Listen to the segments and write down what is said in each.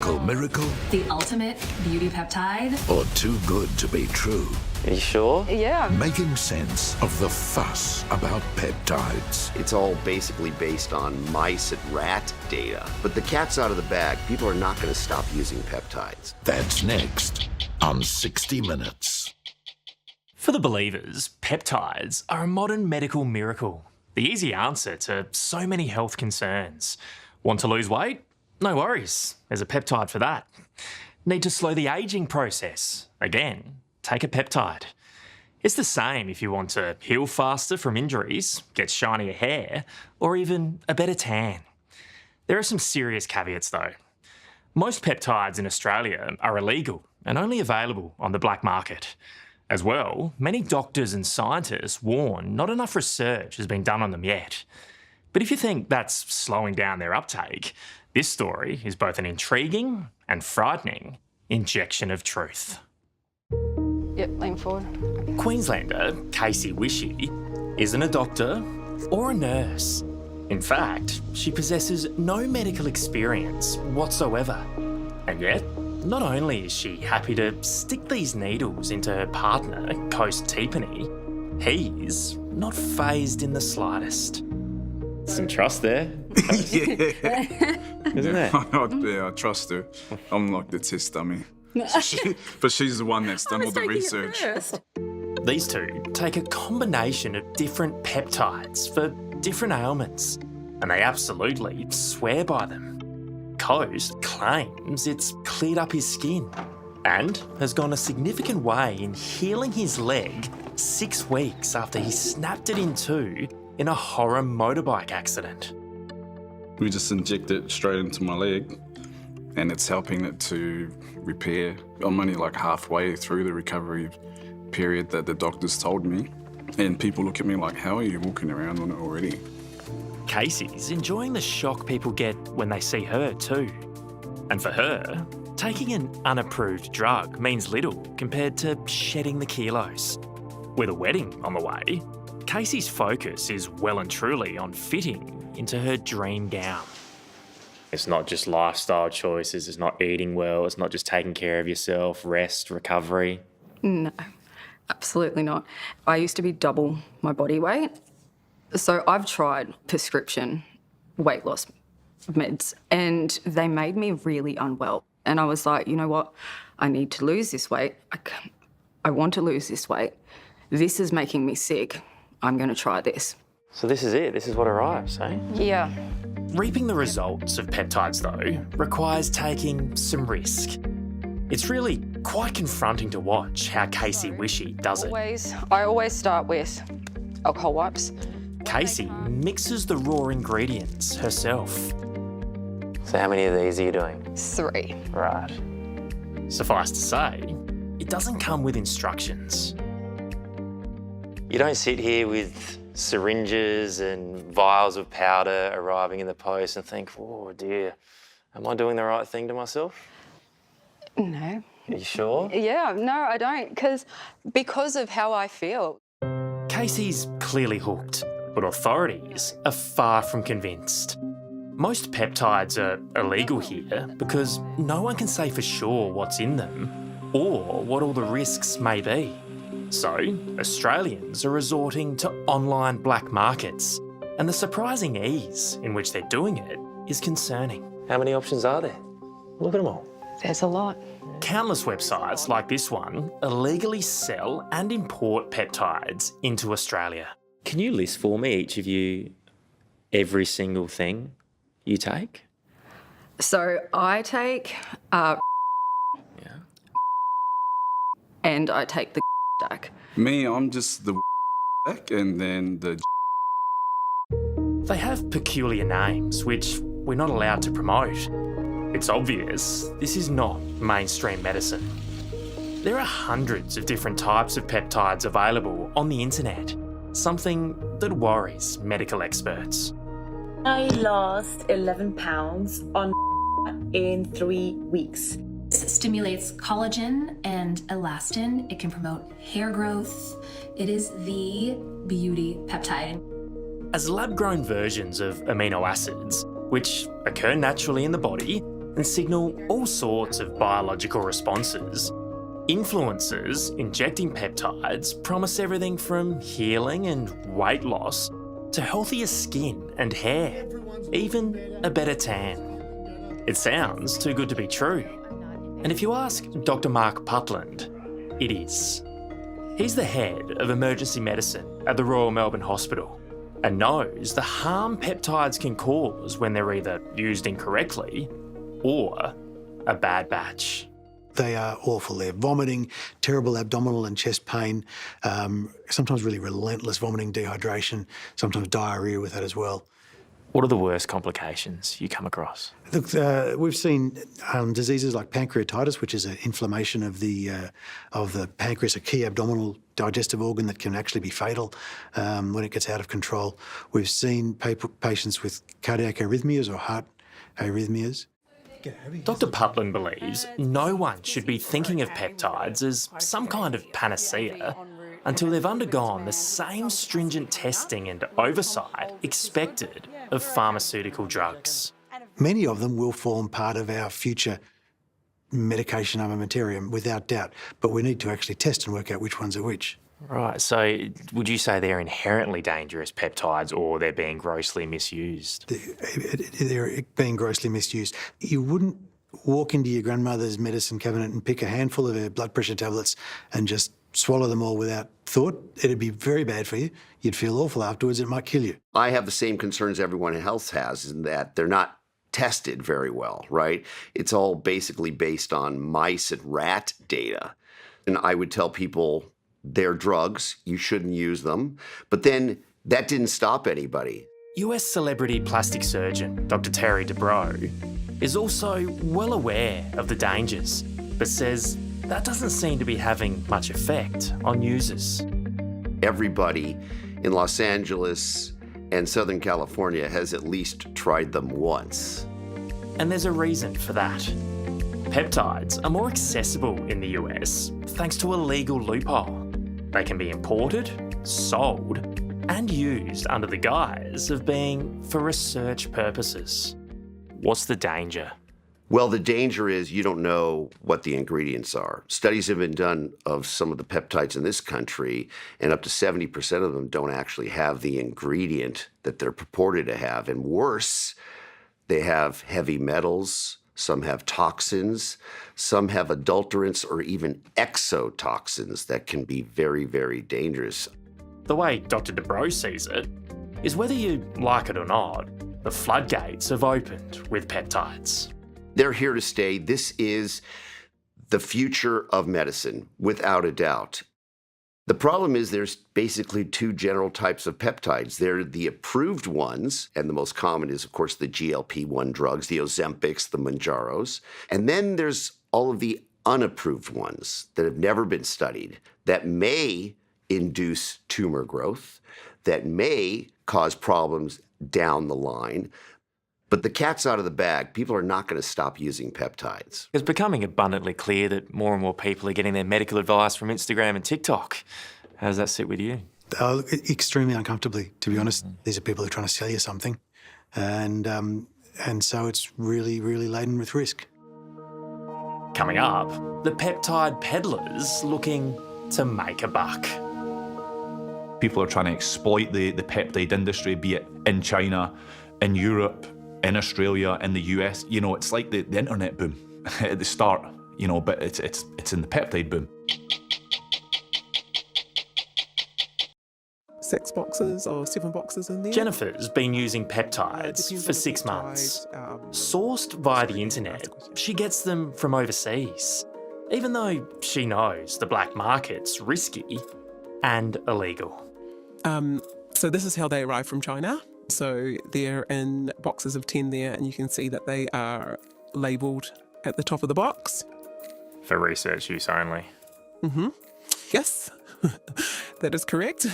medical miracle? The ultimate beauty peptide? Or too good to be true? Are you sure? Yeah. Making sense of the fuss about peptides. It's all basically based on mice and rat data. But the cat's out of the bag. People are not going to stop using peptides. That's next on 60 Minutes. For the believers, peptides are a modern medical miracle. The easy answer to so many health concerns. Want to lose weight? No worries, there's a peptide for that. Need to slow the ageing process? Again, take a peptide. It's the same if you want to heal faster from injuries, get shinier hair, or even a better tan. There are some serious caveats though. Most peptides in Australia are illegal and only available on the black market. As well, many doctors and scientists warn not enough research has been done on them yet. But if you think that's slowing down their uptake, this story is both an intriguing and frightening injection of truth. Yep, lean forward. Okay. Queenslander Casey Wishy isn't a doctor or a nurse. In fact, she possesses no medical experience whatsoever. And yet, not only is she happy to stick these needles into her partner, Coast Tiffany, he's not fazed in the slightest. Some trust there. Yeah. Isn't it? Yeah, I trust her. I'm like the test dummy. But she's the one that's done all the research. These two take a combination of different peptides for different ailments, and they absolutely swear by them. Coast claims it's cleared up his skin and has gone a significant way in healing his leg 6 weeks after he snapped it in two in a horror motorbike accident. We just inject it straight into my leg and it's helping it to repair. I'm only like halfway through the recovery period that the doctors told me, and people look at me like, how are you walking around on it already? Casey's enjoying the shock people get when they see her too. And for her, taking an unapproved drug means little compared to shedding the kilos. With a wedding on the way, Casey's focus is well and truly on fitting into her dream gown. It's not just lifestyle choices, it's not eating well, it's not just taking care of yourself, rest, recovery. No, absolutely not. I used to be double my body weight. So I've tried prescription weight loss meds and they made me really unwell. And I was like, you know what? I need to lose this weight. I want to lose this weight. This is making me sick. I'm going to try this. So this is it, this is what arrives, eh? Yeah. Reaping the results of peptides, though, requires taking some risk. It's really quite confronting to watch how Casey Wishy does it. I always start with alcohol wipes. Casey mixes the raw ingredients herself. So how many of these are you doing? 3. Right. Suffice to say, it doesn't come with instructions. You don't sit here with syringes and vials of powder arriving in the post and think, oh dear, am I doing the right thing to myself? No. Are you sure? Yeah, no, I don't, because of how I feel. Casey's clearly hooked, but authorities are far from convinced. Most peptides are illegal here because no one can say for sure what's in them or what all the risks may be. So, Australians are resorting to online black markets, and the surprising ease in which they're doing it is concerning. How many options are there? Look at them all. There's a lot. Countless websites like this one illegally sell and import peptides into Australia. Can you list for me, each of you, every single thing you take? So I take Yeah. and I take the stack. Me, I'm just the back and then the. They have peculiar names, which we're not allowed to promote. It's obvious this is not mainstream medicine. There are hundreds of different types of peptides available on the internet, something that worries medical experts. I lost 11 pounds on in 3 weeks. This stimulates collagen and elastin. It can promote hair growth. It is the beauty peptide. As lab-grown versions of amino acids, which occur naturally in the body, and signal all sorts of biological responses. Influencers injecting peptides promise everything from healing and weight loss to healthier skin and hair, even a better tan. It sounds too good to be true. And if you ask Dr. Mark Putland, it is. He's the head of emergency medicine at the Royal Melbourne Hospital and knows the harm peptides can cause when they're either used incorrectly or a bad batch. They are awful. They're vomiting, terrible abdominal and chest pain, sometimes really relentless vomiting, dehydration, sometimes diarrhoea with that as well. What are the worst complications you come across? Look, we've seen diseases like pancreatitis, which is an inflammation of the pancreas, a key abdominal digestive organ that can actually be fatal when it gets out of control. We've seen patients with cardiac arrhythmias or heart arrhythmias. Dr. Putland believes no one should be thinking of peptides as some kind of panacea until they've undergone the same stringent testing and oversight expected of pharmaceutical drugs. Many of them will form part of our future medication armamentarium, without doubt, but we need to actually test and work out which ones are which. Right, so would you say they're inherently dangerous peptides or they're being grossly misused? They're being grossly misused. You wouldn't walk into your grandmother's medicine cabinet and pick a handful of her blood pressure tablets and just swallow them all without thought. It'd be very bad for you. You'd feel awful afterwards. It might kill you. I have the same concerns everyone else has, in that they're not tested very well, right? It's all basically based on mice and rat data. And I would tell people they're drugs, you shouldn't use them. But then that didn't stop anybody. US celebrity plastic surgeon Dr. Terry Dubrow is also well aware of the dangers, but says that doesn't seem to be having much effect on users. Everybody in Los Angeles and Southern California has at least tried them once. And there's a reason for that. Peptides are more accessible in the US thanks to a legal loophole. They can be imported, sold, and used under the guise of being for research purposes. What's the danger? Well, the danger is you don't know what the ingredients are. Studies have been done of some of the peptides in this country, and up to 70% of them don't actually have the ingredient that they're purported to have. And worse, they have heavy metals, some have toxins, some have adulterants or even exotoxins that can be very, very dangerous. The way Dr. Dubrow sees it is whether you like it or not, the floodgates have opened with peptides. They're here to stay. This is the future of medicine, without a doubt. The problem is there's basically two general types of peptides. They're the approved ones, and the most common is, of course, the GLP-1 drugs, the Ozempics, the Mounjaros. And then there's all of the unapproved ones that have never been studied that may induce tumor growth, that may cause problems down the line. But the cat's out of the bag. People are not going to stop using peptides. It's becoming abundantly clear that more and more people are getting their medical advice from Instagram and TikTok. How does that sit with you? Extremely uncomfortably, to be honest. These are people who are trying to sell you something. And so it's really, really laden with risk. Coming up, the peptide peddlers looking to make a buck. People are trying to exploit the peptide industry, be it in China, in Europe, in Australia, in the US. You know, it's like the internet boom at the start, you know, but it's in the peptide boom. 6 boxes or 7 boxes in there. Jennifer's been using peptides for 6 months. Sourced via the internet, she gets them from overseas, even though she knows the black market's risky and illegal. So this is how they arrive from China. So they're in boxes of 10 there, and you can see that they are labelled at the top of the box. For research use only. Mm-hmm. Yes, that is correct.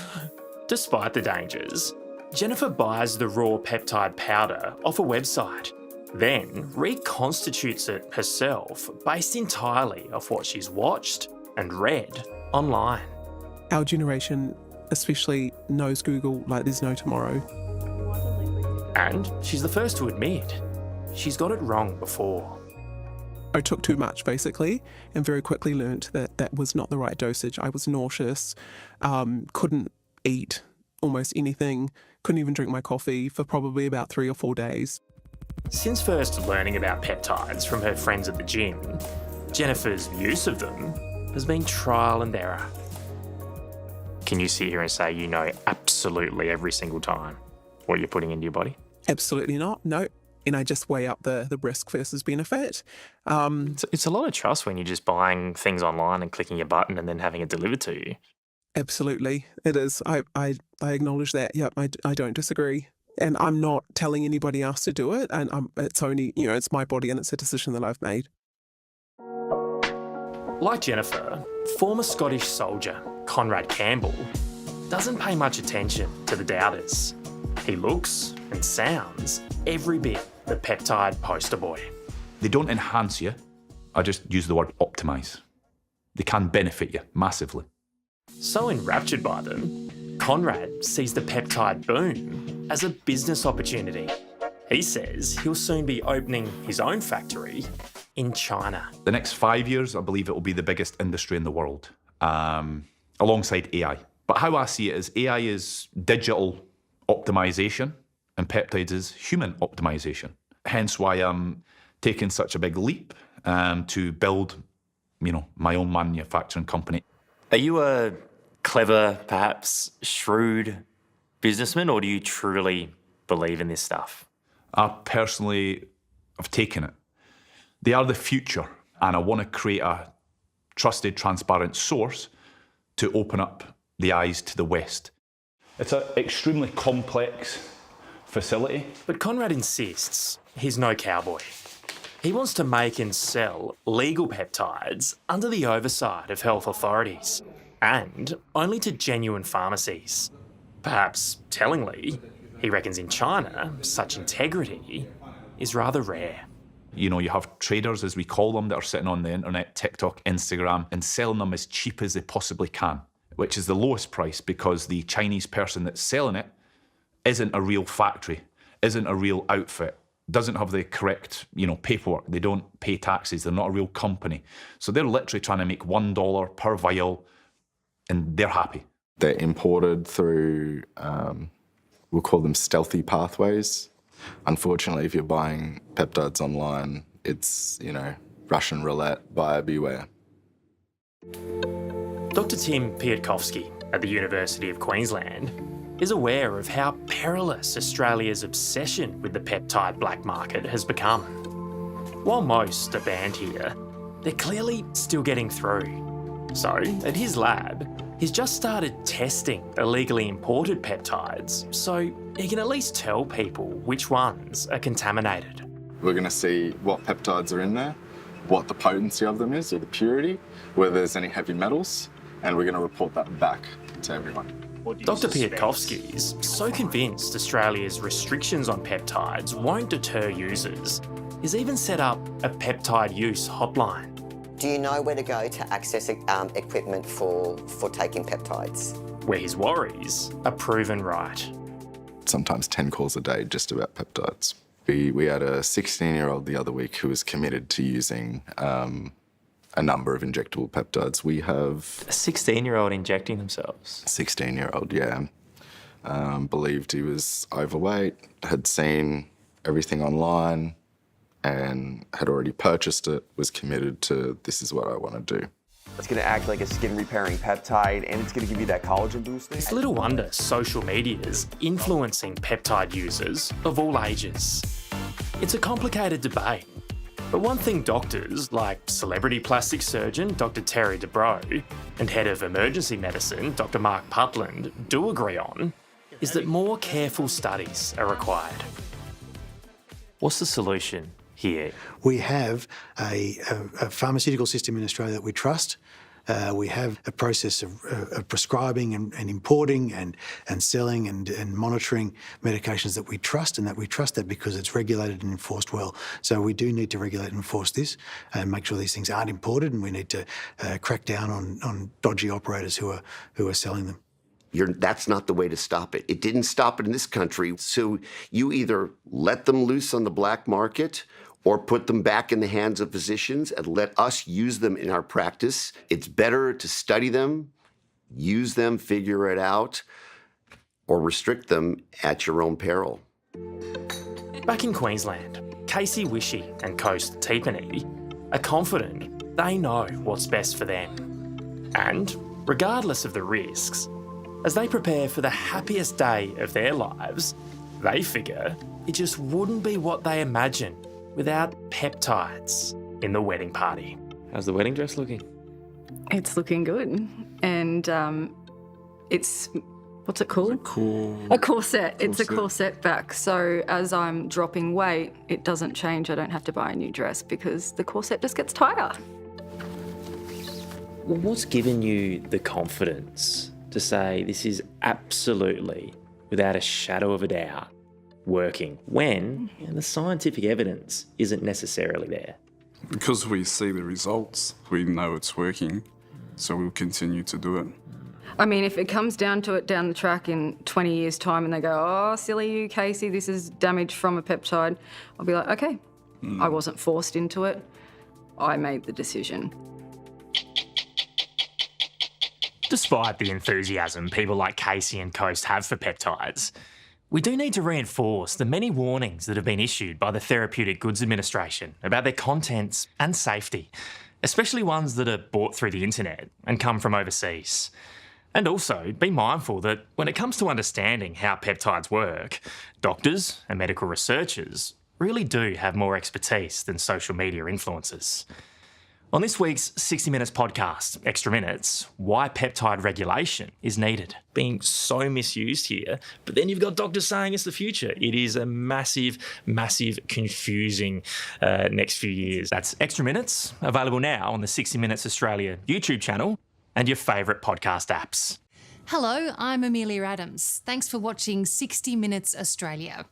Despite the dangers, Jennifer buys the raw peptide powder off a website, then reconstitutes it herself based entirely off what she's watched and read online. Our generation especially knows Google like there's no tomorrow. And she's the first to admit she's got it wrong before. I took too much, basically, and very quickly learnt that that was not the right dosage. I was nauseous, couldn't eat almost anything, couldn't even drink my coffee for probably about 3 or 4 days. Since first learning about peptides from her friends at the gym, Jennifer's use of them has been trial and error. Can you sit here and say you know absolutely every single time what you're putting into your body? Absolutely not, no. And I just weigh up the risk versus benefit. It's a lot of trust when you're just buying things online and clicking a button and then having it delivered to you. Absolutely, it is. I acknowledge that. Yeah, I don't disagree. And I'm not telling anybody else to do it. And it's only, it's my body and it's a decision that I've made. Like Jennifer, former Scottish soldier Conrad Campbell doesn't pay much attention to the doubters. He looks and sounds every bit the peptide poster boy. They don't enhance you. I just use the word optimise. They can benefit you massively. So enraptured by them, Conrad sees the peptide boom as a business opportunity. He says he'll soon be opening his own factory in China. The next 5 years, I believe it will be the biggest industry in the world, alongside AI. But how I see it is AI is digital optimization and peptides is human optimization. Hence why I'm taking such a big leap to build, my own manufacturing company. Are you a clever, perhaps shrewd businessman, or do you truly believe in this stuff? I personally have taken it. They are the future, and I want to create a trusted, transparent source to open up the eyes to the West. It's an extremely complex facility. But Conrad insists he's no cowboy. He wants to make and sell legal peptides under the oversight of health authorities and only to genuine pharmacies. Perhaps tellingly, he reckons in China, such integrity is rather rare. You have traders, as we call them, that are sitting on the internet, TikTok, Instagram, and selling them as cheap as they possibly can, which is the lowest price because the Chinese person that's selling it isn't a real factory, isn't a real outfit, doesn't have the correct, paperwork. They don't pay taxes. They're not a real company. So they're literally trying to make $1 per vial, and they're happy. They're imported through, we'll call them stealthy pathways. Unfortunately, if you're buying peptides online, it's, Russian roulette, buyer beware. Dr. Tim Piatkovsky at the University of Queensland is aware of how perilous Australia's obsession with the peptide black market has become. While most are banned here, they're clearly still getting through. So, at his lab, he's just started testing illegally imported peptides so he can at least tell people which ones are contaminated. We're going to see what peptides are in there, what the potency of them is, or the purity, whether there's any heavy metals, and we're going to report that back to everyone. Dr. Piatkovsky is so convinced Australia's restrictions on peptides won't deter users, he's even set up a peptide use hotline. Do you know where to go to access equipment for taking peptides? Where his worries are proven right. Sometimes 10 calls a day just about peptides. We had a 16-year-old the other week who was committed to using a number of injectable peptides. We have... A 16-year-old injecting themselves? 16-year-old, yeah. Believed he was overweight, had seen everything online, and had already purchased it, was committed to, this is what I want to do. It's going to act like a skin repairing peptide, and it's going to give you that collagen boosting. It's little wonder social media's influencing peptide users of all ages. It's a complicated debate, but one thing doctors like celebrity plastic surgeon Dr. Terry Dubrow and head of emergency medicine Dr. Mark Putland do agree on is that more careful studies are required. What's the solution here? We have a pharmaceutical system in Australia that we trust. We have a process of prescribing and importing and selling and monitoring medications that we trust, and that we trust that because it's regulated and enforced well. So we do need to regulate and enforce this and make sure these things aren't imported, and we need to crack down on dodgy operators who are selling them. That's not the way to stop it. It didn't stop it in this country. So you either let them loose on the black market or put them back in the hands of physicians and let us use them in our practice. It's better to study them, use them, figure it out, or restrict them at your own peril. Back in Queensland, Casey Wishy and Coast Teepany are confident they know what's best for them. And regardless of the risks, as they prepare for the happiest day of their lives, they figure it just wouldn't be what they imagine without peptides in the wedding party. How's the wedding dress looking? It's looking good. And it's, what's it called? A corset. It's a corset back. So as I'm dropping weight, it doesn't change. I don't have to buy a new dress because the corset just gets tighter. Well, what's given you the confidence to say this is absolutely, without a shadow of a doubt, working when the scientific evidence isn't necessarily there? Because we see the results, we know it's working, so we'll continue to do it. I mean, if it comes down to it down the track in 20 years' time and they go, oh, silly you, Casey, this is damage from a peptide, I'll be like, okay, I wasn't forced into it. I made the decision. Despite the enthusiasm people like Casey and Coast have for peptides, we do need to reinforce the many warnings that have been issued by the Therapeutic Goods Administration about their contents and safety, especially ones that are bought through the internet and come from overseas. And also be mindful that when it comes to understanding how peptides work, doctors and medical researchers really do have more expertise than social media influencers. On this week's 60 Minutes podcast, Extra Minutes, why peptide regulation is needed. Being so misused here, but then you've got doctors saying it's the future. It is a massive, massive, confusing next few years. That's Extra Minutes, available now on the 60 Minutes Australia YouTube channel and your favourite podcast apps. Hello, I'm Amelia Adams. Thanks for watching 60 Minutes Australia.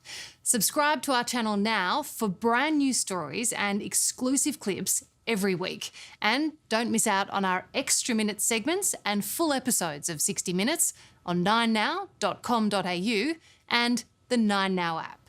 Subscribe to our channel now for brand new stories and exclusive clips every week. And don't miss out on our Extra Minutes segments and full episodes of 60 Minutes on 9now.com.au and the 9Now app.